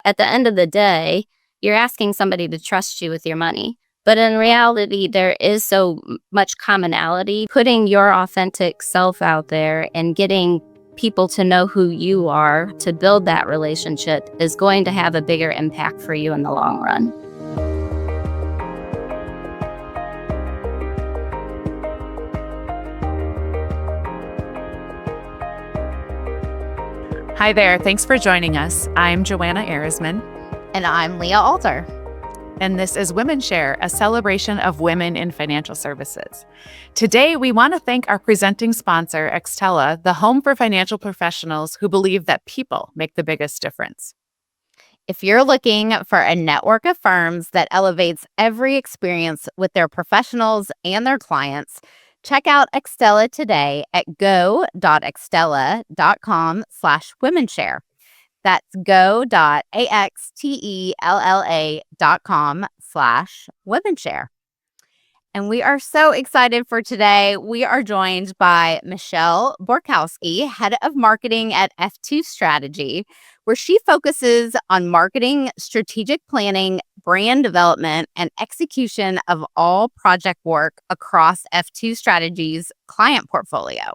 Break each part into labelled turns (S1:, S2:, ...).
S1: At the end of the day, you're asking somebody to trust you with your money. But in reality, there is so much commonality. Putting your authentic self out there and getting people to know who you are to build that relationship is going to have a bigger impact for you in the long run.
S2: Hi there. Thanks for joining us. I'm Joanna Ehresman.
S3: And I'm Leah Alter.
S2: And this is WomenShare, a celebration of women in financial services. Today, we want to thank our presenting sponsor, Extella, the home for financial professionals who believe that people make the biggest difference.
S3: If you're looking for a network of firms that elevates every experience with their professionals and their clients, check out Extella today at go.extella.com/womenshare. That's go.axtella.com/womenshare. And we are so excited for today. We are joined by Michelle Borkowski, Head of Marketing at F2 Strategy, where she focuses on marketing, strategic planning, brand development, and execution of all project work across F2 Strategy's client portfolio.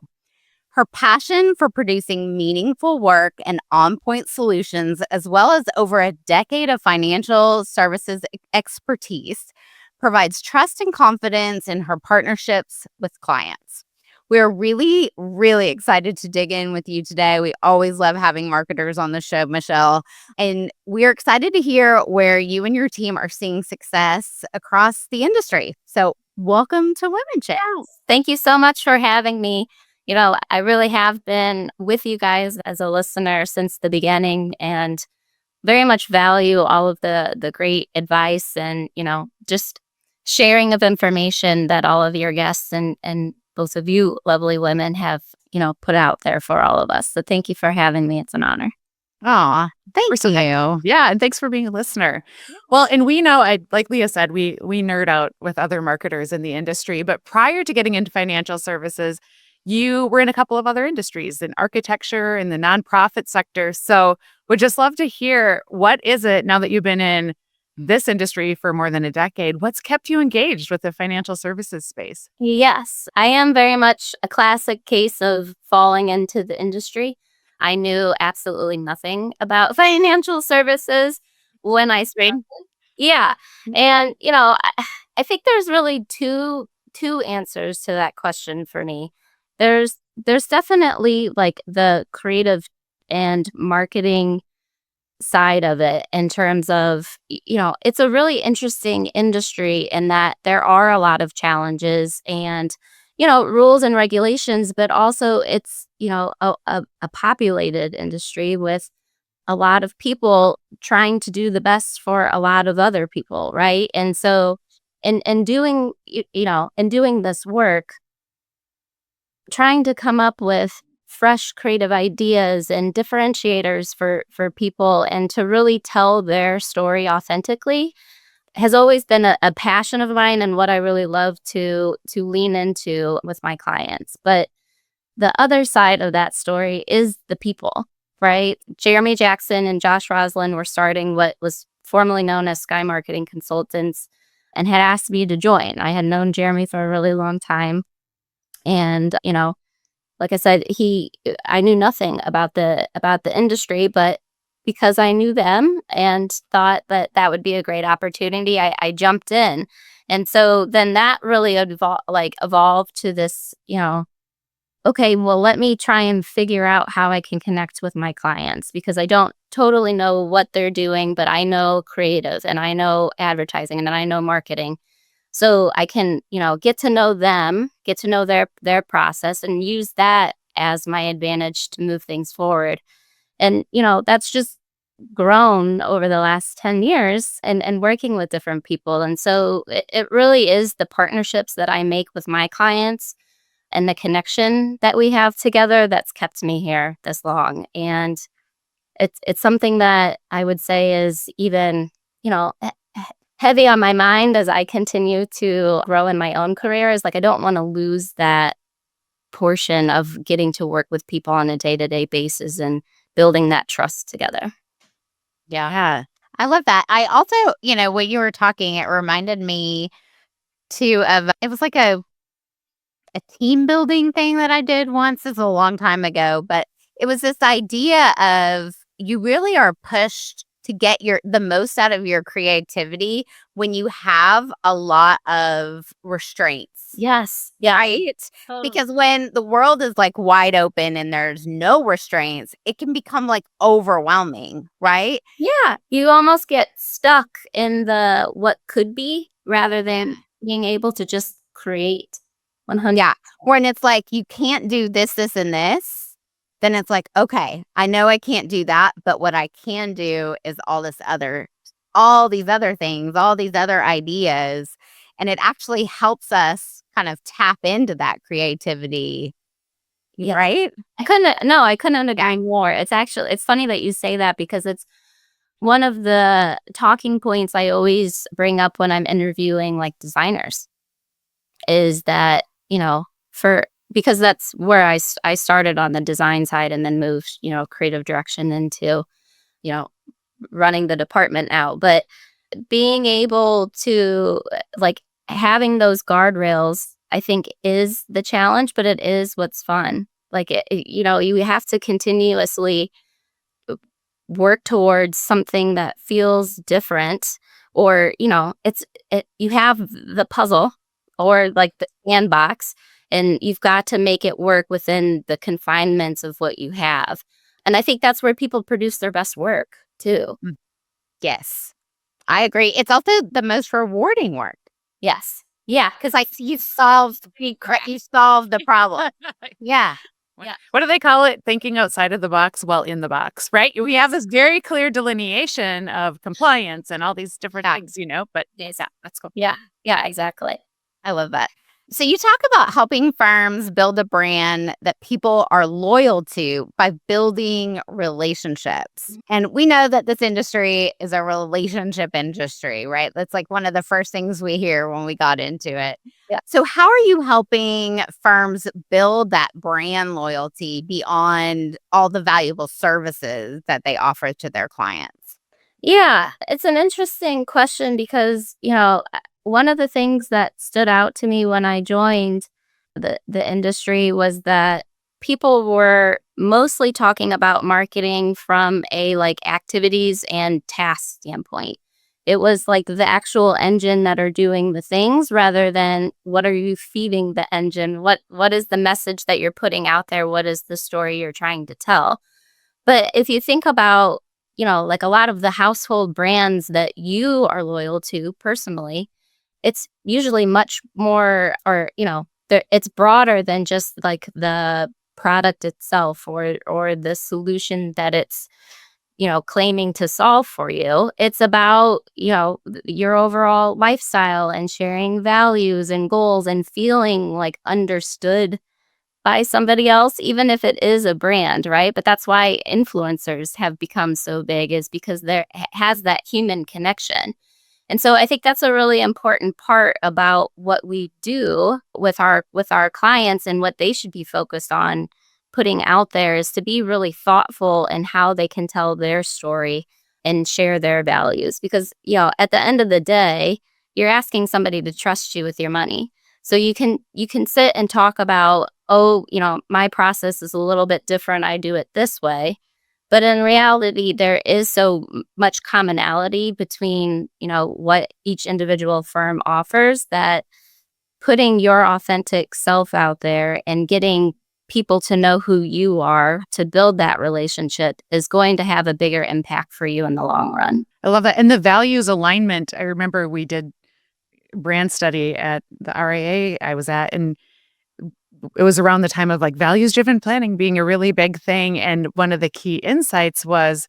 S3: Her passion for producing meaningful work and on-point solutions, as well as over a decade of financial services expertise, provides trust and confidence in her partnerships with clients. We're really, really excited to dig in with you today. We always love having marketers on the show, Michelle. And we're excited to hear where you and your team are seeing success across the industry. So welcome to WomenShare.
S1: Thank you so much for having me. I really have been with you guys as a listener since the beginning and very much value all of the great advice and, just sharing of information that all of your guests and both of you lovely women have, put out there for all of us. So thank you for having me. It's an honor.
S3: Aw, thank you.
S2: Yeah, and thanks for being a listener. Well, and we know, like Leah said, we nerd out with other marketers in the industry. But prior to getting into financial services, you were in a couple of other industries, in architecture, in the nonprofit sector. So would just love to hear, what is it now that you've been in this industry for more than a decade? What's kept you engaged with the financial services space?
S1: Yes, I am very much a classic case of falling into the industry. I knew absolutely nothing about financial services when I started. Yeah. And, I think there's really two answers to that question for me. There's definitely like the creative and marketing side of it in terms of, it's a really interesting industry in that there are a lot of challenges and, rules and regulations, but also it's, a populated industry with a lot of people trying to do the best for a lot of other people, right? And so in doing, in doing this work, trying to come up with fresh creative ideas and differentiators for people and to really tell their story authentically has always been a passion of mine and what I really love to lean into with my clients. But the other side of that story is the people, right? Jeremy Jackson and Josh Roslin were starting what was formerly known as Sky Marketing Consultants and had asked me to join. I had known Jeremy for a really long time. And, like I said, I knew nothing about the industry, but because I knew them and thought that would be a great opportunity, I jumped in. And so then that really evolved to this, okay, well, let me try and figure out how I can connect with my clients because I don't totally know what they're doing, but I know creative and I know advertising and I know marketing. So I can, get to know them, get to know their process and use that as my advantage to move things forward. And, that's just grown over the last 10 years and working with different people. And so it really is the partnerships that I make with my clients and the connection that we have together that's kept me here this long. And it's something that I would say is even, heavy on my mind as I continue to grow in my own career is like I don't want to lose that portion of getting to work with people on a day-to-day basis and building that trust together.
S2: Yeah.
S3: I love that. I also, when you were talking, it reminded me too of, it was like a team building thing that I did once. It's a long time ago, but it was this idea of you really are pushed to get the most out of your creativity when you have a lot of restraints.
S1: Yes. Yeah.
S3: Right? Because when the world is like wide open and there's no restraints, it can become like overwhelming, right?
S1: Yeah. You almost get stuck in the what could be rather than being able to just create 100.
S3: Yeah. When it's like you can't do this, this, and this, then it's like, okay, I know I can't do that, but what I can do is all these other things, all these other ideas. And it actually helps us kind of tap into that creativity.
S1: Yeah.
S3: Right?
S1: I couldn't agree more. It's funny that you say that because it's one of the talking points I always bring up when I'm interviewing like designers is that, because that's where I started on the design side and then moved, creative direction into, you know, running the department now. But being able to like having those guardrails, I think is the challenge, but it is what's fun. Like, you have to continuously work towards something that feels different or you have the puzzle or like the sandbox and you've got to make it work within the confinements of what you have, and I think that's where people produce their best work too.
S3: Yes, I agree. It's also the most rewarding work.
S1: Yes. Yeah,
S3: because like you solved the problem. Yeah.
S1: Yeah.
S2: What do they call it? Thinking outside of the box while in the box, right? We have this very clear delineation of compliance and all these different things, but yeah, that's cool.
S1: Yeah, exactly.
S3: I love that. So you talk about helping firms build a brand that people are loyal to by building relationships. And we know that this industry is a relationship industry, right? That's like one of the first things we hear when we got into it.
S1: Yeah.
S3: So how are you helping firms build that brand loyalty beyond all the valuable services that they offer to their clients?
S1: Yeah, it's an interesting question because, one of the things that stood out to me when I joined the industry was that people were mostly talking about marketing from a like activities and task standpoint. It was like the actual engine that are doing the things rather than what are you feeding the engine? What is the message that you're putting out there? What is the story you're trying to tell? But if you think about, like a lot of the household brands that you are loyal to personally, it's usually much more, or, it's broader than just like the product itself or the solution that it's, claiming to solve for you. It's about, your overall lifestyle and sharing values and goals and feeling like understood by somebody else, even if it is a brand, right? But that's why influencers have become so big, is because there has that human connection. And so I think that's a really important part about what we do with our clients and what they should be focused on putting out there is to be really thoughtful in how they can tell their story and share their values. Because, at the end of the day, you're asking somebody to trust you with your money. So you can sit and talk about, oh, my process is a little bit different. I do it this way. But in reality, there is so much commonality between, what each individual firm offers that putting your authentic self out there and getting people to know who you are to build that relationship is going to have a bigger impact for you in the long run.
S2: I love that. And the values alignment, I remember we did brand study at the RAA I was at, and it was around the time of like values driven planning being a really big thing. And one of the key insights was,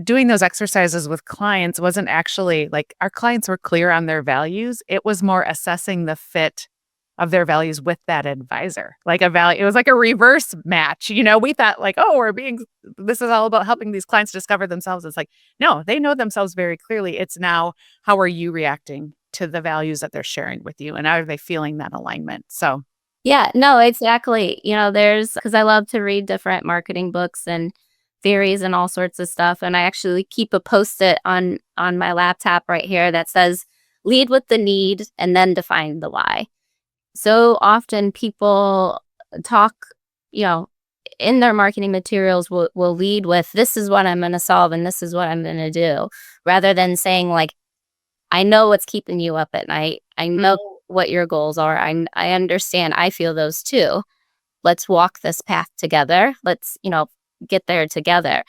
S2: doing those exercises with clients wasn't actually like our clients were clear on their values. It was more assessing the fit of their values with that advisor. Like it was like a reverse match. We thought like, oh, this is all about helping these clients discover themselves. It's like, no, they know themselves very clearly. It's now, how are you reacting to the values that they're sharing with you? And are they feeling that alignment? So
S1: yeah, no, exactly. Because I love to read different marketing books, and theories and all sorts of stuff. And I actually keep a Post-it on my laptop right here that says, lead with the need and then define the why. So often people talk, in their marketing materials will lead with, this is what I'm going to solve and this is what I'm going to do, rather than saying, like, I know what's keeping you up at night. I know what your goals are. I understand. I feel those too. Let's walk this path together. Let's, get there together.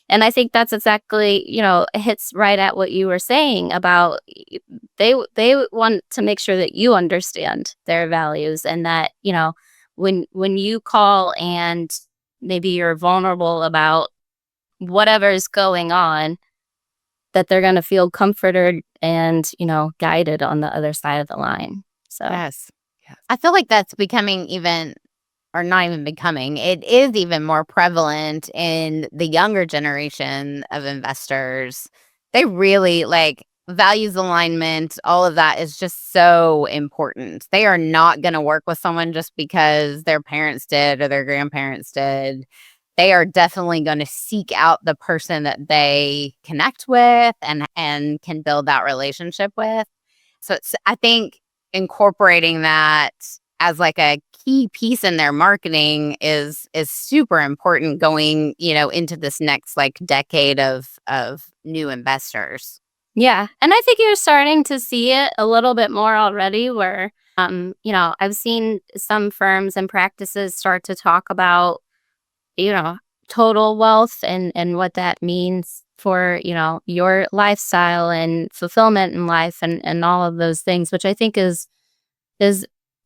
S1: And I think that's exactly, it hits right at what you were saying about they want to make sure that you understand their values, and that, when you call and maybe you're vulnerable about whatever's going on, that they're going to feel comforted and, guided on the other side of the line. So
S2: Yes.
S3: I feel like that's becoming even, or not even becoming, it is even more prevalent in the younger generation of investors. They really like values alignment. All of that is just so important. They are not going to work with someone just because their parents did or their grandparents did. They are definitely going to seek out the person that they connect with and can build that relationship with. So I think incorporating that as like a key piece in their marketing is super important going, into this next like decade of new investors.
S1: yeah. And I think you're starting to see it a little bit more already, where, I've seen some firms and practices start to talk about, total wealth and what that means for, your lifestyle and fulfillment in life, and all of those things, which I think is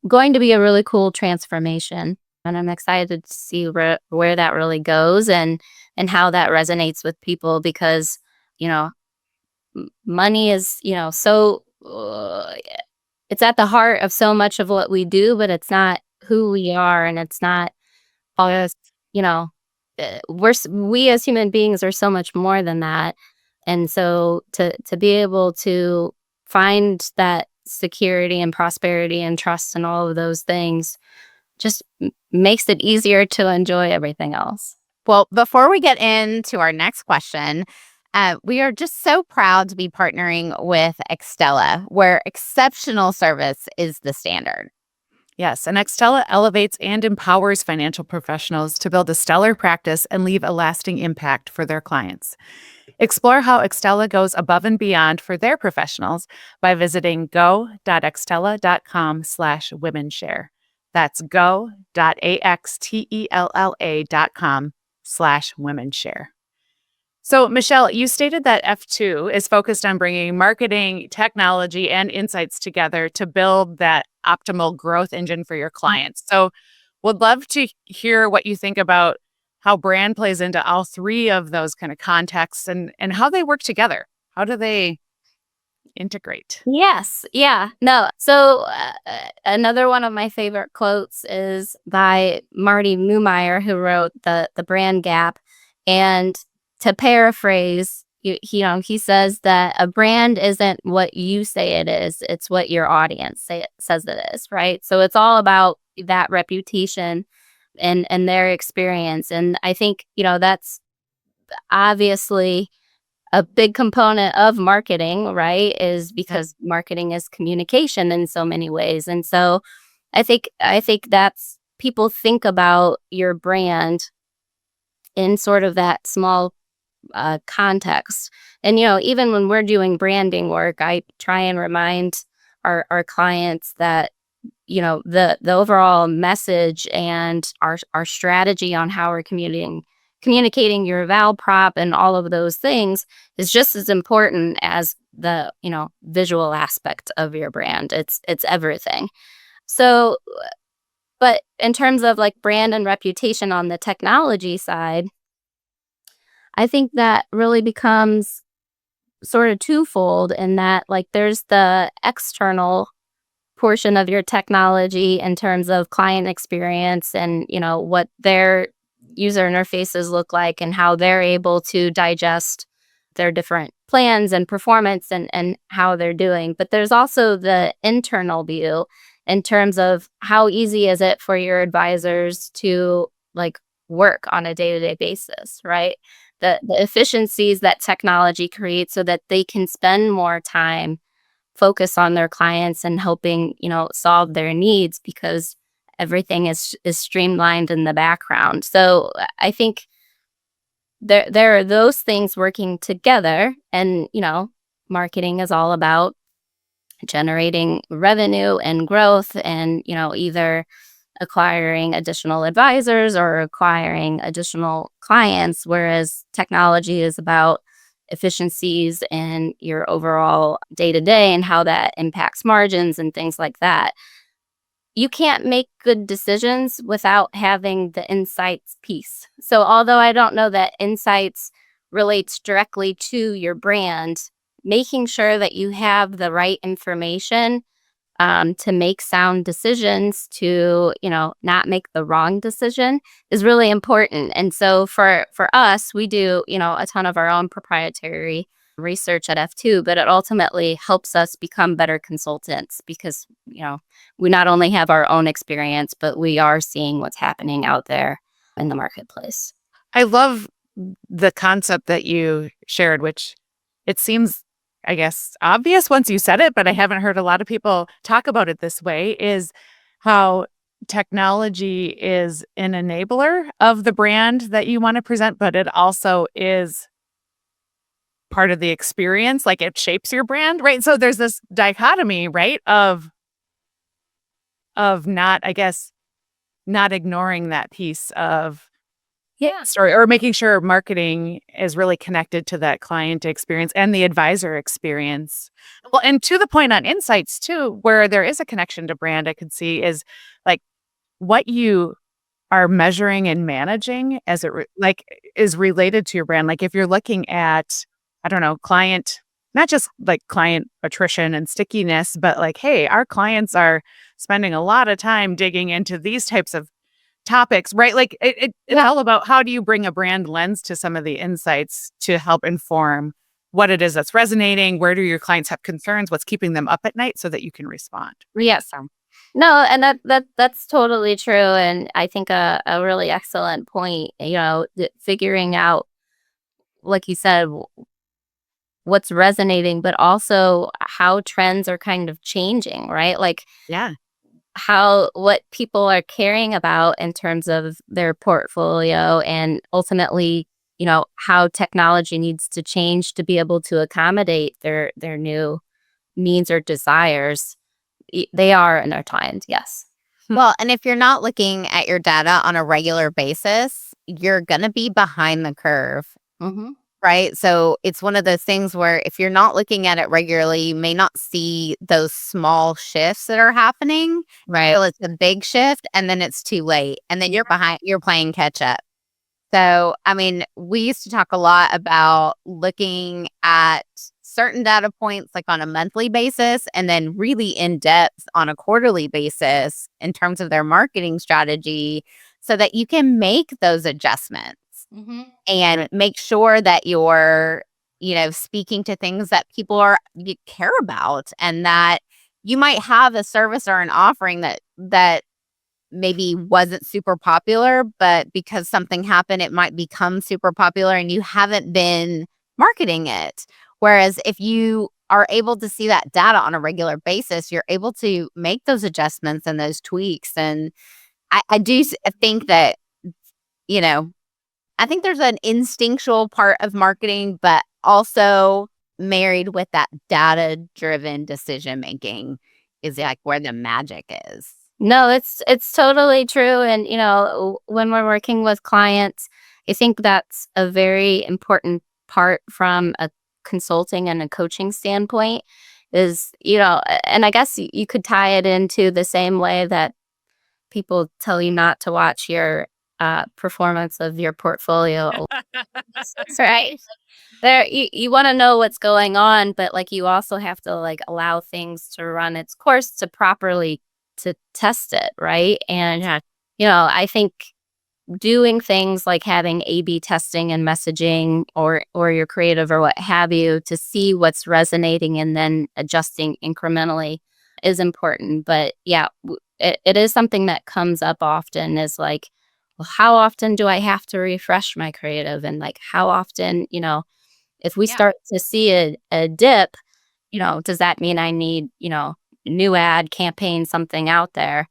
S1: going to be a really cool transformation. And I'm excited to see where that really goes, and how that resonates with people, because, money is, so it's at the heart of so much of what we do, but it's not who we are, and it's not all, you know, we as human beings are so much more than that. And so to be able to find that security and prosperity and trust and all of those things just makes it easier to enjoy everything else.
S3: Well, before we get into our next question, we are just so proud to be partnering with Extella, where exceptional service is the standard.
S2: Yes, and Extella elevates and empowers financial professionals to build a stellar practice and leave a lasting impact for their clients. Explore how Extella goes above and beyond for their professionals by visiting go.extella.com/WomenShare. That's go.axtella.com/WomenShare. So, Michelle, you stated that F2 is focused on bringing marketing, technology, and insights together to build that optimal growth engine for your clients. So, would love to hear what you think about how brand plays into all three of those kind of contexts, and how they work together. How do they integrate?
S1: Yes. Yeah. No. So another one of my favorite quotes is by Marty Mumeyer, who wrote the Brand Gap. And to paraphrase, he says that a brand isn't what you say it is; it's what your audience says it is. Right. So it's all about that reputation and their experience. And I think that's obviously a big component of marketing, right? Is because marketing is communication in so many ways. And so I think that's, people think about your brand in sort of that small context. And even when we're doing branding work, I try and remind our clients that the overall message and our strategy on how we're communicating your val prop and all of those things is just as important as the visual aspect of your brand. It's everything. So, but in terms of like brand and reputation on the technology side, I think that really becomes sort of twofold, in that like there's the external portion of your technology in terms of client experience and what their user interfaces look like and how they're able to digest their different plans and performance and how they're doing. But there's also the internal view in terms of how easy is it for your advisors to like work on a day-to-day basis, right? The efficiencies that technology creates so that they can spend more time focus on their clients and helping, solve their needs because everything is streamlined in the background. So I think there are those things working together, and marketing is all about generating revenue and growth, and either acquiring additional advisors or acquiring additional clients, whereas technology is about efficiencies and your overall day to day and how that impacts margins and things like that. You can't make good decisions without having the insights piece. So, although I don't know that insights relates directly to your brand, making sure that you have the right information to make sound decisions, to not make the wrong decision, is really important. And so for us, we do a ton of our own proprietary research at F2, but it ultimately helps us become better consultants because we not only have our own experience, but we are seeing what's happening out there in the marketplace.
S2: I love the concept that you shared, which it seems, I guess, obvious once you said it, but I haven't heard a lot of people talk about it this way, is how technology is an enabler of the brand that you want to present, but it also is part of the experience. Like, it shapes your brand, right? So there's this dichotomy, right, of not, I guess, not ignoring that piece of story, or making sure marketing is really connected to that client experience and the advisor experience. Well, and to the point on insights too, where there is a connection to brand, I could see is like what you are measuring and managing as is related to your brand. Like if you're looking at, I don't know, client, not just like client attrition and stickiness, but like, hey, our clients are spending a lot of time digging into these types of topics, right? Like it's all about how do you bring a brand lens to some of the insights to help inform what it is that's resonating, where do your clients have concerns, what's keeping them up at night so that you can respond.
S1: Yes. No, and that's totally true. And I think a really excellent point, figuring out, like you said, what's resonating, but also how trends are kind of changing, right? Like
S2: Yeah.
S1: what people are caring about in terms of their portfolio, and ultimately, how technology needs to change to be able to accommodate their new needs or desires. They are intertwined, yes.
S3: Well, and if you're not looking at your data on a regular basis, you're going to be behind the curve.
S1: Mm-hmm.
S3: Right. So it's one of those things where if you're not looking at it regularly, you may not see those small shifts that are happening.
S1: Right.
S3: Until it's a big shift and then it's too late. And then you're behind, you're playing catch up. So, I mean, we used to talk a lot about looking at certain data points like on a monthly basis and then really in depth on a quarterly basis in terms of their marketing strategy so that you can make those adjustments. Mm-hmm. And make sure that you're, speaking to things that you care about, and that you might have a service or an offering that maybe wasn't super popular, but because something happened, it might become super popular and you haven't been marketing it. Whereas if you are able to see that data on a regular basis, you're able to make those adjustments and those tweaks. And I do think that, I think there's an instinctual part of marketing, but also married with that data-driven decision making is like where the magic is.
S1: No, it's totally true. And when we're working with clients, I think that's a very important part from a consulting and a coaching standpoint is, and I guess you could tie it into the same way that people tell you not to watch your performance of your portfolio. Right. You want to know what's going on, but like you also have to like allow things to run its course to properly to test it, right? And I think doing things like having A/B testing and messaging or your creative or what have you to see what's resonating and then adjusting incrementally is important. But yeah, it is something that comes up often is like, well, how often do I have to refresh my creative? And like, how often, if we start to see a dip, does that mean I need, new ad campaign, something out there?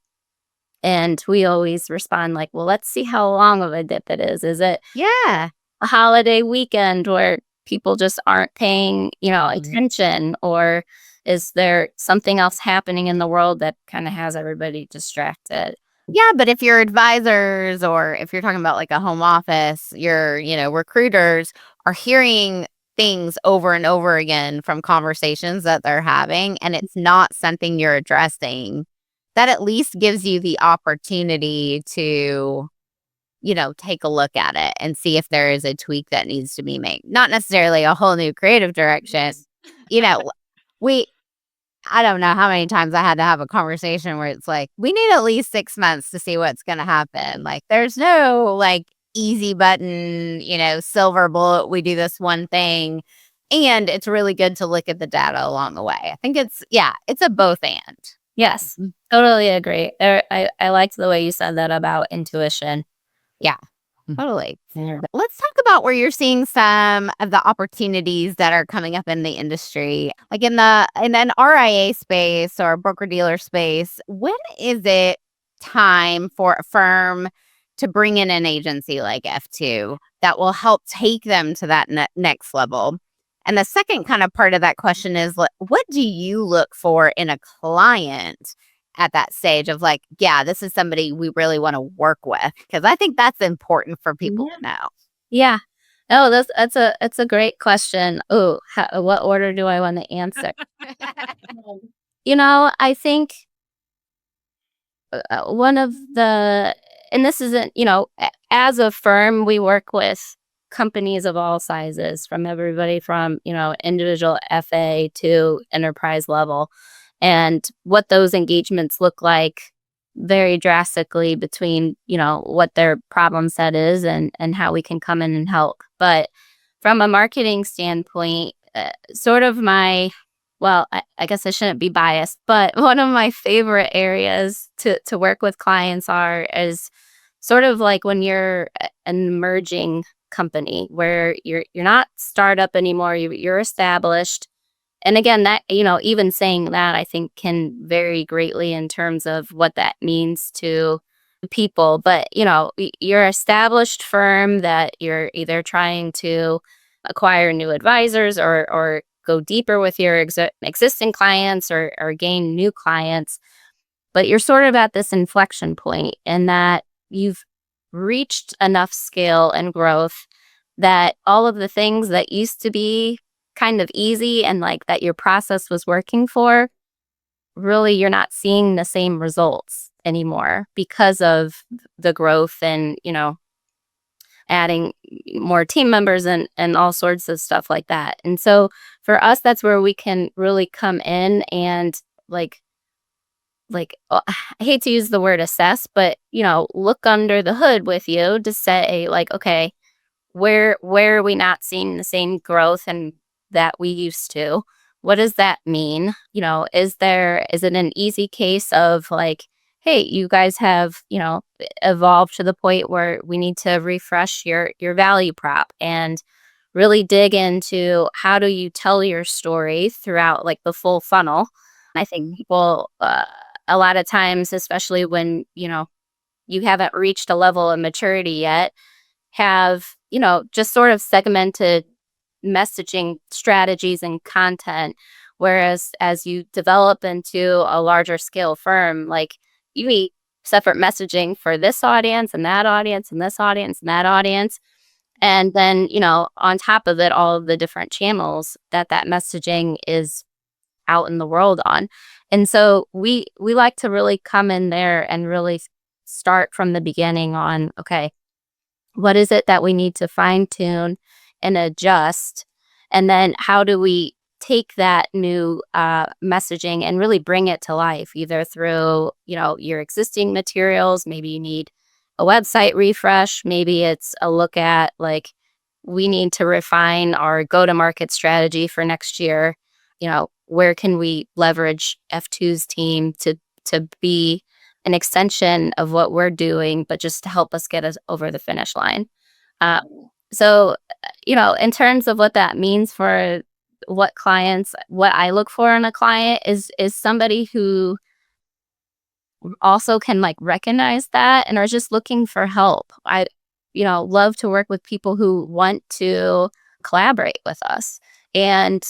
S1: And we always respond like, well, let's see how long of a dip it is. Is it
S3: Yeah.
S1: a holiday weekend where people just aren't paying, attention? Or is there something else happening in the world that kind of has everybody distracted?
S3: Yeah, but if your advisors or if you're talking about like a home office, your, recruiters are hearing things over and over again from conversations that they're having and it's not something you're addressing, that at least gives you the opportunity to, take a look at it and see if there is a tweak that needs to be made. Not necessarily a whole new creative direction. You know, we I don't know how many times I had to have a conversation where it's like, we need at least 6 months to see what's going to happen. Like, there's no like easy button, silver bullet. We do this one thing. And it's really good to look at the data along the way. I think it's a both and.
S1: Yes, totally agree. I liked the way you said that about intuition.
S3: Yeah, totally. Let's talk about where you're seeing some of the opportunities that are coming up in the industry, like in an RIA space or broker dealer space. When is it time for a firm to bring in an agency like F2 that will help take them to that next level? And the second kind of part of that question is, what do you look for in a client at that stage of like, yeah, this is somebody we really want to work with? Because I think that's important for people to know.
S1: Yeah. Oh, that's a great question. Oh, what order do I want to answer? I think one of the, and this isn't, as a firm, we work with companies of all sizes, from everybody from, individual FA to enterprise level. And what those engagements look like very drastically between, what their problem set is and how we can come in and help. But from a marketing standpoint, sort of I guess I shouldn't be biased, but one of my favorite areas to work with clients is sort of like when you're an emerging company where you're not startup anymore, you're established. And again, that, even saying that, I think can vary greatly in terms of what that means to people. But, you're an established firm that you're either trying to acquire new advisors or go deeper with your existing clients or gain new clients. But you're sort of at this inflection point in that you've reached enough scale and growth that all of the things that used to be kind of easy and like that your process was working for, really you're not seeing the same results anymore because of the growth and, adding more team members and all sorts of stuff like that. And so for us, that's where we can really come in and I hate to use the word assess, but look under the hood with you to say like, okay, where are we not seeing the same growth and that we used to? What does that mean? Is it an easy case of like, hey, you guys have, evolved to the point where we need to refresh your value prop and really dig into how do you tell your story throughout like the full funnel. I think people a lot of times, especially when, you haven't reached a level of maturity yet, have, just sort of segmented messaging strategies and content. Whereas as you develop into a larger scale firm, like you need separate messaging for this audience and that audience and this audience and that audience. And then, on top of it, all of the different channels that messaging is out in the world on. And so we like to really come in there and really start from the beginning on, okay, what is it that we need to fine tune and adjust? And then how do we take that new messaging and really bring it to life, either through, your existing materials. Maybe you need a website refresh. Maybe it's a look at like, we need to refine our go-to-market strategy for next year. Where can we leverage F2's team to be an extension of what we're doing, but just to help us get us over the finish line. So, in terms of what that means for what I look for in a client is somebody who also can like recognize that and are just looking for help. I, love to work with people who want to collaborate with us. And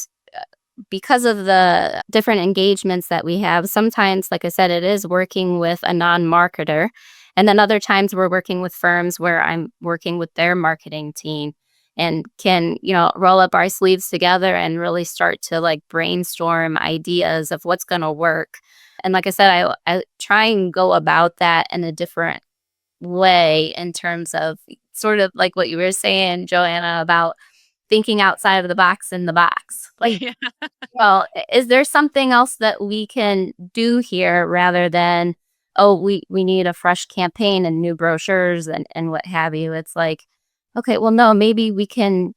S1: because of the different engagements that we have, sometimes, like I said, it is working with a non-marketer. And then other times we're working with firms where I'm working with their marketing team and can, roll up our sleeves together and really start to like brainstorm ideas of what's going to work. And like I said, I try and go about that in a different way in terms of sort of like what you were saying, Joanna, about thinking outside of the box in the box. Like, well, is there something else that we can do here rather than, oh, we need a fresh campaign and new brochures and what have you? It's like, okay, well, no, maybe we can,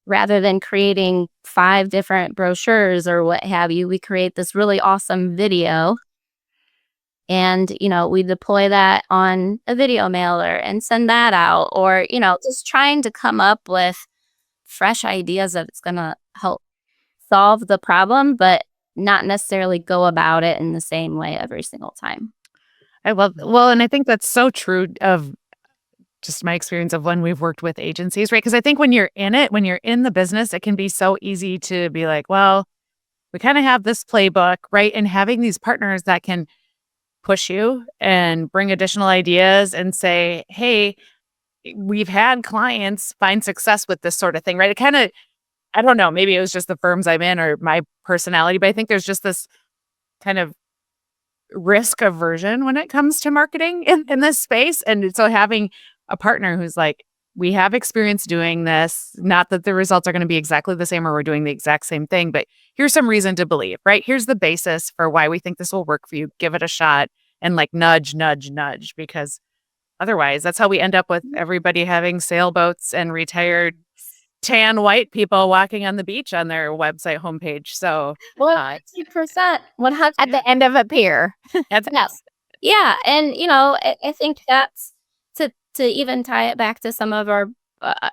S1: rather than creating 5 different brochures or what have you, we create this really awesome video and, we deploy that on a video mailer and send that out, or, just trying to come up with fresh ideas that's going to help solve the problem, but not necessarily go about it in the same way every single time.
S2: And I think that's so true of just my experience of when we've worked with agencies, right? Because I think when you're in the business, it can be so easy to be like, well, we kind of have this playbook, right? And having these partners that can push you and bring additional ideas and say, hey, we've had clients find success with this sort of thing, right? It kind of, I don't know, maybe it was just the firms I'm in or my personality, but I think there's just this kind of risk aversion when it comes to marketing in this space. And so having a partner who's like, we have experience doing this, not that the results are going to be exactly the same or we're doing the exact same thing, but here's some reason to believe, right? Here's the basis for why we think this will work for you. Give it a shot and like nudge, nudge, nudge, because otherwise that's how we end up with everybody having sailboats and retired tan white people walking on the beach on their website homepage. So
S1: 100%.
S3: At the end of a pier.
S1: Yes. Yeah. And, I think that's to even tie it back to some of our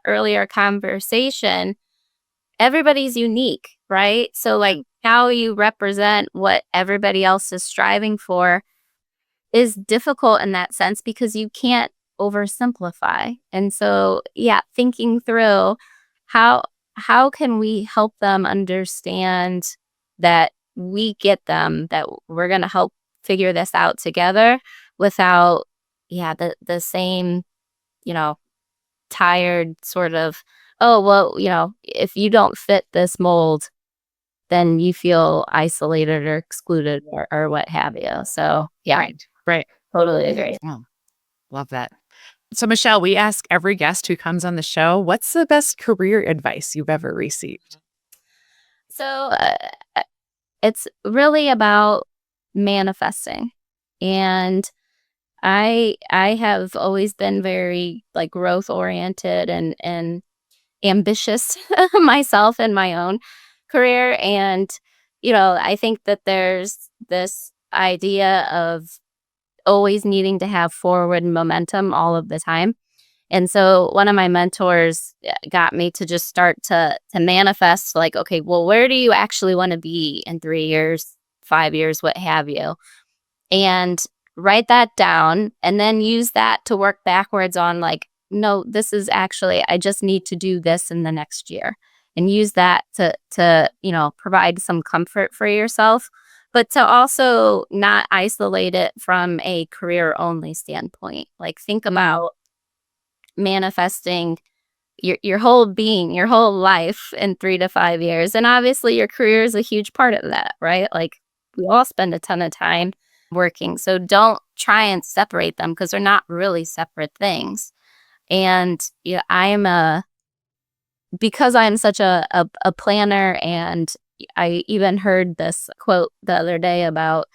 S1: earlier conversation. Everybody's unique, right? So, like, how you represent what everybody else is striving for is difficult in that sense because you can't oversimplify. And so, yeah, thinking through how can we help them understand that we get them, that we're going to help figure this out together without, the same, tired sort of, oh, well, if you don't fit this mold, then you feel isolated or excluded or what have you. So, yeah.
S2: Right.
S1: Totally agree.
S2: Oh, love that. So, Michelle, we ask every guest who comes on the show, what's the best career advice you've ever received?
S1: So, it's really about manifesting. And I have always been very like growth oriented and ambitious myself in my own career. And, I think that there's this idea of always needing to have forward momentum all of the time. And so one of my mentors got me to just start to manifest like, okay, well, where do you actually want to be in 3 years, 5 years, what have you? And write that down and then use that to work backwards on like, no, this is actually, I just need to do this in the next year, and use that to provide some comfort for yourself, but to also not isolate it from a career only standpoint. Like think about manifesting your whole being, your whole life in 3 to 5 years. And obviously your career is a huge part of that, right? Like we all spend a ton of time working. So don't try and separate them because they're not really separate things. And because I'm such a planner, and I even heard this quote the other day about,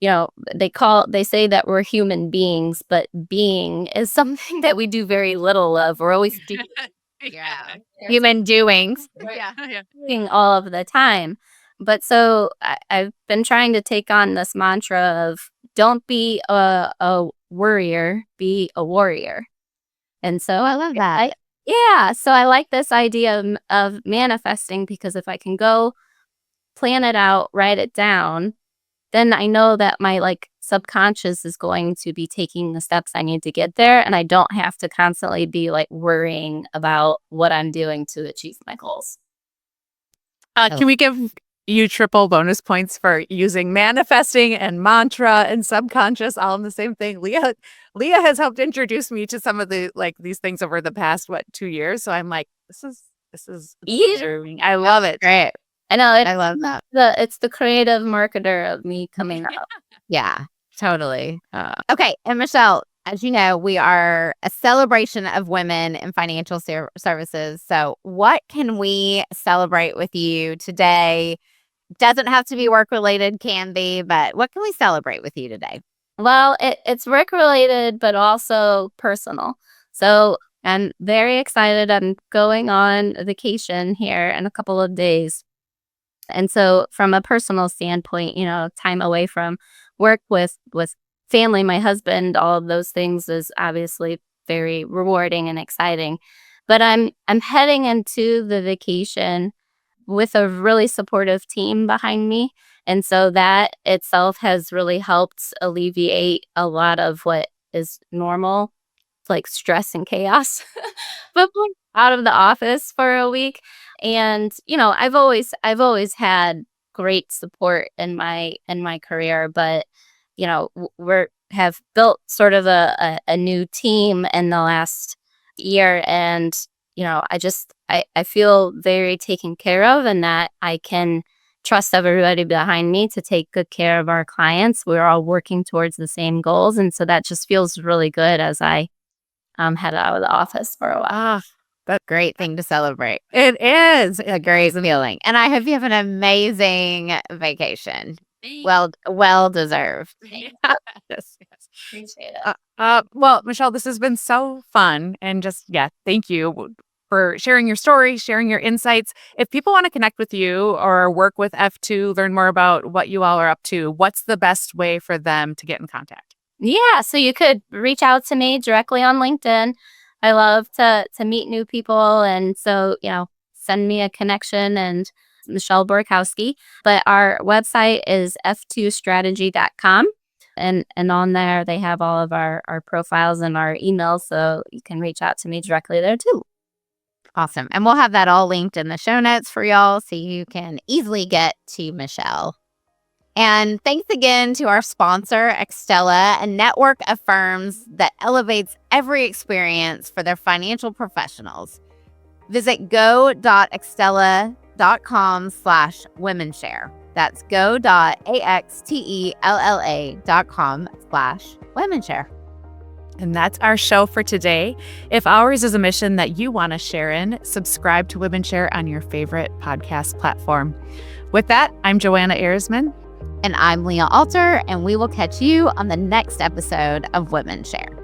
S1: they say that we're human beings, but being is something that we do very little of. We're always
S3: Human doings.
S1: doing all of the time. But so I've been trying to take on this mantra of don't be a worrier, be a warrior. And so
S3: I love that.
S1: So I like this idea of manifesting, because if I can go plan it out, write it down, then I know that my like subconscious is going to be taking the steps I need to get there, and I don't have to constantly be like worrying about what I'm doing to achieve my goals.
S2: Can we give you triple bonus points for using manifesting and mantra and subconscious all in the same thing? Leah has helped introduce me to some of the these things over the past 2 years. So I'm like, this is inspiring. I love it.
S3: Great.
S1: I know
S3: I love that.
S1: it's the creative marketer of me coming up.
S3: Yeah, totally. Okay. And Michelle, as you know, we are a celebration of women in financial services. So what can we celebrate with you today? Doesn't have to be work related, can be, but what can we celebrate with you today?
S1: Well, it's work related, but also personal. So I'm very excited. I'm going on a vacation here in a couple of days. And so from a personal standpoint, time away from work with family, my husband, all of those things is obviously very rewarding and exciting. But I'm heading into the vacation with a really supportive team behind me. And so that itself has really helped alleviate a lot of what is normal, like stress and chaos, but being out of the office for a week. And I've always had great support in my career, but we're have built sort of a new team in the last year, and I feel very taken care of, and that I can trust everybody behind me to take good care of our clients. We're all working towards the same goals, and so that just feels really good as I head out of the office for a while.
S3: That's a great thing to celebrate.
S2: It is
S3: A great feeling. And I hope you have an amazing vacation. Well deserved.
S2: yes.
S1: Appreciate it.
S2: Well, Michelle, this has been so fun, and thank you for sharing your story, sharing your insights. If people want to connect with you or work with F2, learn more about what you all are up to, what's the best way for them to get in contact?
S1: Yeah, so you could reach out to me directly on LinkedIn. I love to meet new people, and so send me a connection, and Michelle Borkowski. But our website is f2strategy.com, and on there they have all of our profiles and our emails, so you can reach out to me directly there too.
S3: Awesome. And we'll have that all linked in the show notes for y'all, so you can easily get to Michelle. And thanks again to our sponsor, Extella, a network of firms that elevates every experience for their financial professionals. Visit go.extella.com/WomenShare. That's go.axtella.com/WomenShare.
S2: And that's our show for today. If ours is a mission that you want to share in, subscribe to WomenShare on your favorite podcast platform. With that, I'm Joanna Ehresman.
S3: And I'm Leah Alter, and we will catch you on the next episode of WomenShare.